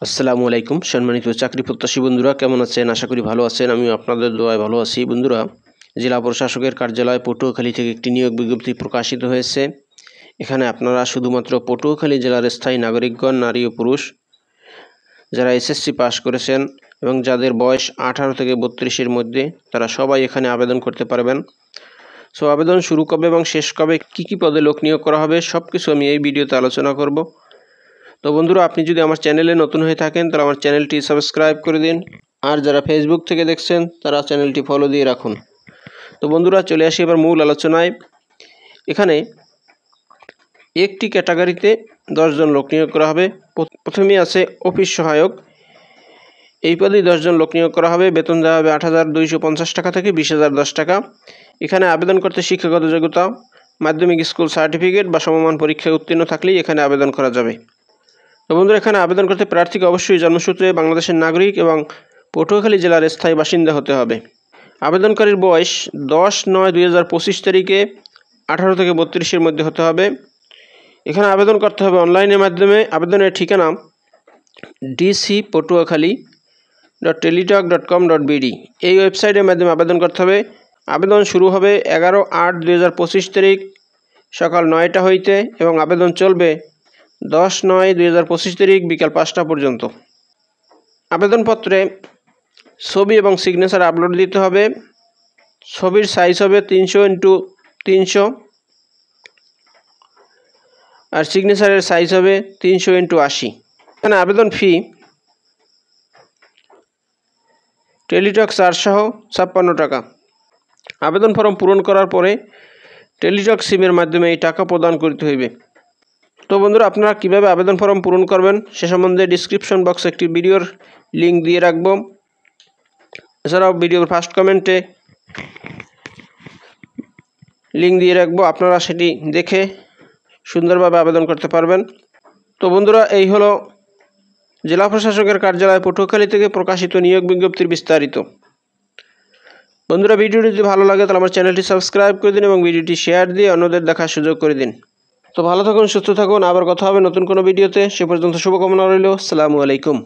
আসসালামু আলাইকুম সম্মানিত চাকরি প্রত্যাশী বন্ধুরা, কেমন আছেন? আশা করি ভালো আছেন। আমি আপনাদের দোয়ায় ভালো আছি। বন্ধুরা, জেলা প্রশাসকের কার্যালয় পটুয়াখালী থেকে একটি নিয়োগ বিজ্ঞপ্তি প্রকাশিত হয়েছে। এখানে আপনারা শুধুমাত্র পটুয়াখালী জেলার স্থায়ী নাগরিকগণ, নারী ও পুরুষ যারা এসএসসি পাস করেছেন এবং যাদের বয়স 18 থেকে 32-এর মধ্যে, তারা সবাই এখানে আবেদন করতে পারবেন। সো আবেদন শুরু কবে এবং শেষ কবে, কী পদে লোক নিয়োগ করা হবে, সব কিছু আমি এই ভিডিওতে আলোচনা করব। তো বন্ধুরা, আপনি যদি আমার চ্যানেলে নতুন হয়ে থাকেন তাহলে আমার চ্যানেলটি সাবস্ক্রাইব করে দিন, আর যারা ফেসবুক থেকে দেখছেন তারা চ্যানেলটি ফলো দিয়ে রাখুন। তো বন্ধুরা, চলে আসি এবার মূল আলোচনায়। এখানে একটি ক্যাটাগরিতে 10 জন লোক নিয়োগ করা হবে। প্রথমেই আছে অফিস সহায়ক। এই পদেই 10 জন লোক নিয়োগ করা হবে। বেতন দেওয়া হবে 8,250 টাকা থেকে 20,010 টাকা। এখানে আবেদন করতে শিক্ষাগত যোগ্যতা মাধ্যমিক স্কুল সার্টিফিকেট বা সমমান পরীক্ষায় উত্তীর্ণ থাকলেই এখানে আবেদন করা যাবে। তো বন্ধুরা, এখানে আবেদন করতে প্রার্থীকে অবশ্যই জন্মসূত্রে বাংলাদেশের নাগরিক এবং পটুয়াখালী জেলার স্থায়ী বাসিন্দা হতে হবে। আবেদনকারীর বয়স 10/9/2025 তারিখে 18 থেকে 32-এর মধ্যে হতে হবে। এখানে আবেদন করতে হবে অনলাইনের মাধ্যমে। আবেদনের ঠিকানা dc.patuakhali.teletalk.com.bd এই ওয়েবসাইটের মাধ্যমে আবেদন করতে হবে। আবেদন শুরু হবে 11/8/2025 তারিখ সকাল 9টা হইতে এবং আবেদন চলবে 10/9/2025 তারিখ বিকাল 5টা পর্যন্ত। আবেদনপত্রে ছবি এবং সিগনেচার আপলোড দিতে হবে। ছবির সাইজ হবে 300x300 আর সিগনেচারের সাইজ হবে 300x80। এখানে আবেদন ফি টেলিটক চার্জ সহ 56 টাকা। আবেদন ফর্ম পূরণ করার পরে টেলিটক সিমের মাধ্যমে এই টাকা প্রদান করতে হইবে। তো বন্ধুরা, আপনারা কিভাবে আবেদন ফর্ম পূরণ করবেন সে সম্বন্ধে ডিসক্রিপশন বক্সে একটি ভিডিওর লিঙ্ক দিয়ে রাখব। এছাড়াও ভিডিওর ফার্স্ট কমেন্টে লিঙ্ক দিয়ে রাখবো, আপনারা সেটি দেখে সুন্দরভাবে আবেদন করতে পারবেন। তো বন্ধুরা, এই হলো জেলা প্রশাসকের কার্যালয় পটুয়াখালী থেকে প্রকাশিত নিয়োগ বিজ্ঞপ্তির বিস্তারিত। বন্ধুরা, ভিডিওটি যদি ভালো লাগে তাহলে আমার চ্যানেলটি সাবস্ক্রাইব করে দিন এবং ভিডিওটি শেয়ার দিয়ে অন্যদের দেখার সুযোগ করে দিন। তো ভালো থাকুন, সুস্থ থাকুন, আবার কথা হবে নতুন কোনো ভিডিওতে। সে পর্যন্ত শুভকামনা রইল। আসসালামু আলাইকুম।